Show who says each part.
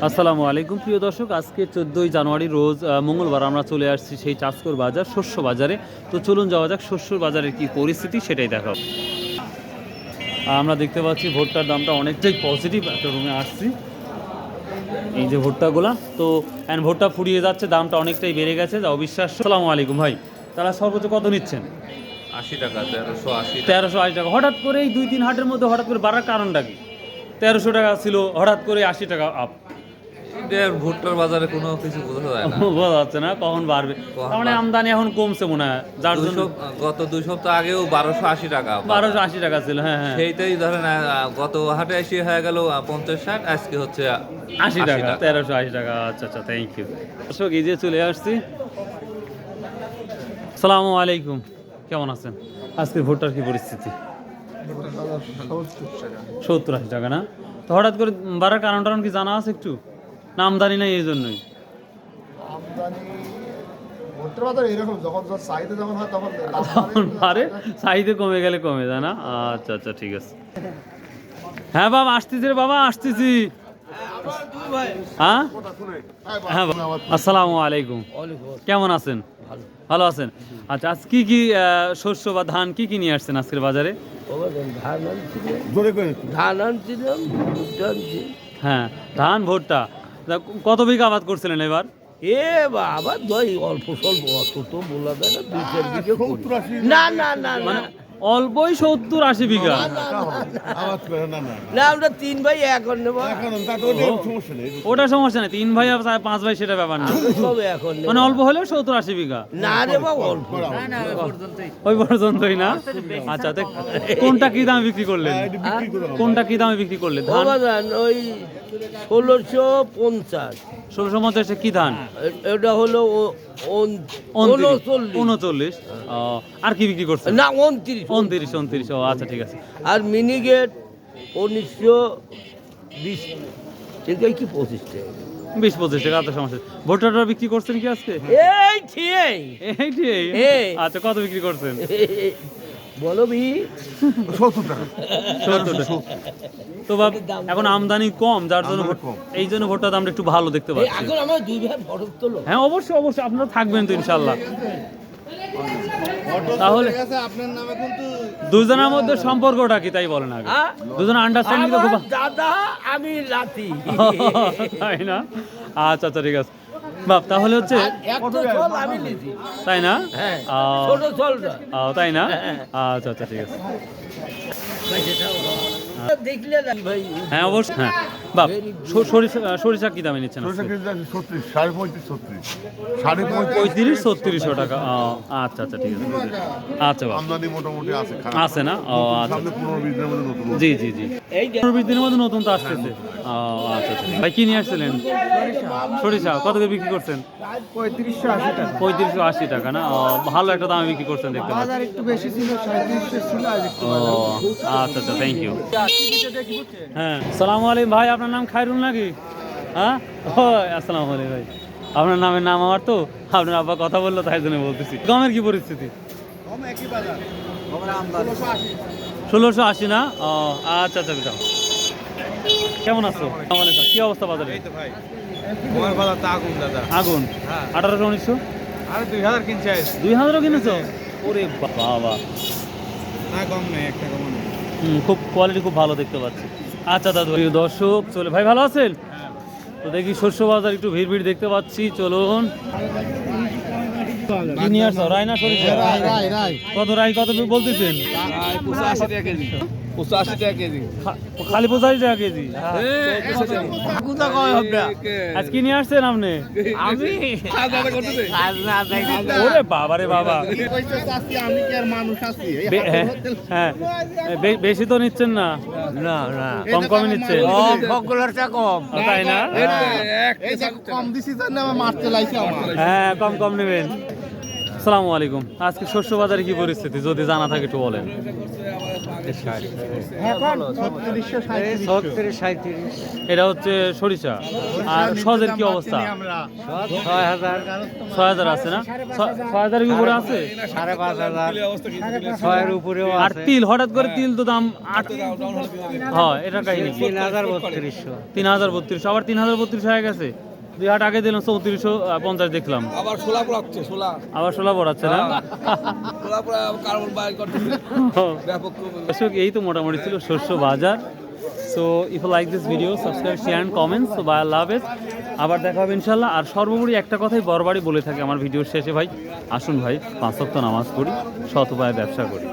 Speaker 1: আসসালামু আলাইকুম প্রিয় দর্শক, আজকে 14ই জানুয়ারি রোজ মঙ্গলবার আমরা চলে আসছি সেই চাষকর বাজার শস্য বাজারে। তো চলুন যাওয়া যাক শস্য বাজারের কি পরিস্থিতি সেটাই দেখাবো। আমরা দেখতে পাচ্ছি ভুট্টার দামটা অনেকটাই পজিটিভ। একটা রুমে আসছি, এই যে ভুট্টাগুলা, তো ভুট্টা ফুরিয়ে যাচ্ছে, দামটা অনেকটাই বেড়ে গেছে, যা অবিশ্বাস্য। আসসালামু আলাইকুম ভাই, তারা সর্বোচ্চ কত নিচ্ছেন?
Speaker 2: 80 টাকা, 1380।
Speaker 1: 1380 টাকা। হঠাৎ করে এই 2-3 হাটের মধ্যে হঠাৎ করে বাড়ার কারণটা কি? 1300 টাকা ছিল, হঠাৎ করে 80 টাকা আপ।
Speaker 2: ভুট্টার বাজারে কোনো কিছু বোঝা যায় না,
Speaker 1: বোঝা যাচ্ছে না কখন বাড়বে। তার মানে আমদানি এখন কমছে মনে হয়, যার জন্য
Speaker 2: গত 2 সপ্তাহ আগেও 1280 টাকা,
Speaker 1: 1280 টাকা ছিল। হ্যাঁ হ্যাঁ,
Speaker 2: সেইটাই ধরেন গত হাটে এসে হয়ে গেল 50-60, আজকে হচ্ছে
Speaker 1: 80 টাকা, 1380 টাকা। আচ্ছা আচ্ছা, থ্যাংক ইউ। দর্শক এই যে চলে আসছি। আসসালামু আলাইকুম, কেমন আছেন? আজকে ভুট্টার কি পরিস্থিতি? 70-80 টাকা না? তো হঠাৎ করে বাড়ার কারণ টারণ কি জানা আছে একটু? না আমদানি নাই এই জন্যই? চাহিদা কমে গেলে কমে যায় না? আচ্ছা আচ্ছা, ঠিক আছে। হ্যাঁ বাবা আসতেছি রে, বাবা আসতেছি। হ্যাঁ হ্যাঁ, আসসালামু আলাইকুম, কেমন আছেন? ভালো আছেন? আচ্ছা, আজ কি কি শস্য বা ধান কি কি নিয়ে আসছেন আজকের বাজারে? হ্যাঁ, ধান ভুট্টা। কত বিঘা আবাদ করছিলেন এবার?
Speaker 3: বাবা অল্প স্বল্প, অত তো বলা যায় না, 2-4 বিঘে না না না
Speaker 1: মানে অল্পই 70-80 বিঘা?
Speaker 3: না, আমরা 3 ভাই এখন নেবো।
Speaker 1: ওটা সমস্যা নেই, 3 ভাই আর 5 ভাই সেটা ব্যাপার না।
Speaker 3: সব এখন
Speaker 1: মানে অল্প হলেও 70-80 বিঘা
Speaker 3: না রে বাবা, অল্প
Speaker 1: ওই পর্যন্তই না? আচ্ছা, কোনটা কি দামে বিক্রি করলেন? কোনটা কি দামে বিক্রি করলেন ধান?
Speaker 3: ওই 1650।
Speaker 1: 1650 কি ধান?
Speaker 3: এটা হলো
Speaker 1: 39। আর কি বিক্রি করছেন?
Speaker 3: না 29।
Speaker 1: ও আচ্ছা, ঠিক আছে।
Speaker 3: আর মিনিগেট 1920, এটাই কি 25 টাকা,
Speaker 1: 20-25 টাকা। আচ্ছা, সমস্যা। ভুট্টাটা বিক্রি করছেন কি আজকে? আচ্ছা, কত বিক্রি করছেন?
Speaker 3: বলো
Speaker 1: 70 টাকা। তো বাপ, এখন আমদানি কম, যার জন্য এই জন্য ভুট্টার দামটা একটু ভালো দেখতে পাচ্ছি।
Speaker 3: এখন আমার 2 ভাই ফটো তোলো।
Speaker 1: হ্যাঁ অবশ্যই অবশ্যই, আপনারা থাকবেন তো ইনশাল্লাহ। তাহলে দুজনের মধ্যে সম্পর্কটা কি তাই বলেন আগে? দুজন আন্ডারস্ট্যান্ডিং তো খুব
Speaker 3: দাদা, আমি লাতি,
Speaker 1: তাই না? আচ্ছা আচ্ছা, ঠিক আছে বাপ। তাহলে হচ্ছে তাই না? তাই না? আচ্ছা আচ্ছা, ঠিক আছে। হ্যাঁ অবশ্যই। হ্যাঁ বাপ, সরিষা কি দামে নিচ্ছেন? 35-36 টাকা। আচ্ছা আচ্ছা, ঠিক আছে। আচ্ছা বাপ, আছে না? ও আচ্ছা, জি জি জি, 15-20 দিনের মধ্যে নতুন তো আসতেছে। আচ্ছা আচ্ছা ভাই, কি নিয়ে আসছিলেন? সরিষা কত করে বিক্রি করছেন? 3580 টাকা না? ভালো একটা দামে বিক্রি করছেন দেখতে পাচ্ছি।
Speaker 4: একটু বেশি ছিল, 3700 ছিল।
Speaker 1: আচ্ছা আচ্ছা, থ্যাংক ইউ। হ্যাঁ, আসসালামু আলাইকুম ভাই, আপনার নাম খায়রুল নাকি? হ্যাঁ, ও আসসালামু আলাইকুম ভাই, আপনার নামের নাম আমার তো, আপনার আব্বা কথা বললো তাই জন্য বলতেছি। গমের কি পরিস্থিতি? 1680 না? ও আচ্ছা আচ্ছা, বিশাল। কেমন আছো? কি অবস্থা বাজারে? আগুন 1800-1900?
Speaker 4: 2000 কিনছে।
Speaker 1: 2000 কিনেছো? ওরে বাবা, খুব কোয়ালিটি খুব ভালো দেখতে পাচ্ছি। আচ্ছা দাদু, দর্শক চলে ভাই, ভালো আছেন? তো দেখি শস্য বাজার একটু ভিড় ভিড় দেখতে পাচ্ছি, চলুন। কি নিয়ে আসছো? রায় না সরিষা? কত রায়, কত বলতেছেন?
Speaker 4: 85 টাকা কেজি। 85 টাকা কেজি,
Speaker 1: খালি 85 টাকা কেজি। আজ কি নিয়ে আসছেন আপনি?
Speaker 4: আমি
Speaker 1: ওরে বাবা রে বাবা,
Speaker 4: আমি কি আর মানুষ আছি?
Speaker 1: হ্যাঁ, বেশি তো নিচ্ছেন না?
Speaker 3: না না,
Speaker 1: কম কমই নিচ্ছেন?
Speaker 3: কম,
Speaker 1: তাই না?
Speaker 4: কম দিছি জানি আমার মারতে লাইছে আমার।
Speaker 1: হ্যাঁ, কম কম নেবেন। আসসালামু আলাইকুম, আজকে শস্য বাজারে কি পরিস্থিতি যদি জানা থাকে একটু বলেন। এটা হচ্ছে সরিষা। আর সজের কি অবস্থা? 6,000 আছে না? 6,000 এর উপরে আছে।
Speaker 5: 6,500 উপরেও
Speaker 1: আর তিল হঠাৎ করে তিল তো দাম 8। হ্যাঁ, এটা কাহিনী 3,032। আবার 3,032 হয়ে গেছে। 2 হাট আগে দিলাম 3450 দেখলাম।
Speaker 3: আবার ছোলা পড়াচ্ছে ছোলা
Speaker 1: আবার 16 পড়াচ্ছে না?
Speaker 3: ছোলা পড়া কার্বন বাইর করতেছে ব্যাপক।
Speaker 1: দর্শক, এই তো মোটামুটি ছিল শস্য বাজার। So if you like this video, subscribe, share and comments. So bye, আল্লাহ হাফেজ। আবার দেখা হবে ইনশাল্লাহ। আর সর্বোপরি একটা কথাই বরাবরই বলে থাকি আমার ভিডিওর শেষে, ভাই আসুন ভাই 5 ওয়াক্ত নামাজ পড়ি, সৎ উপায়ে ব্যবসা করি।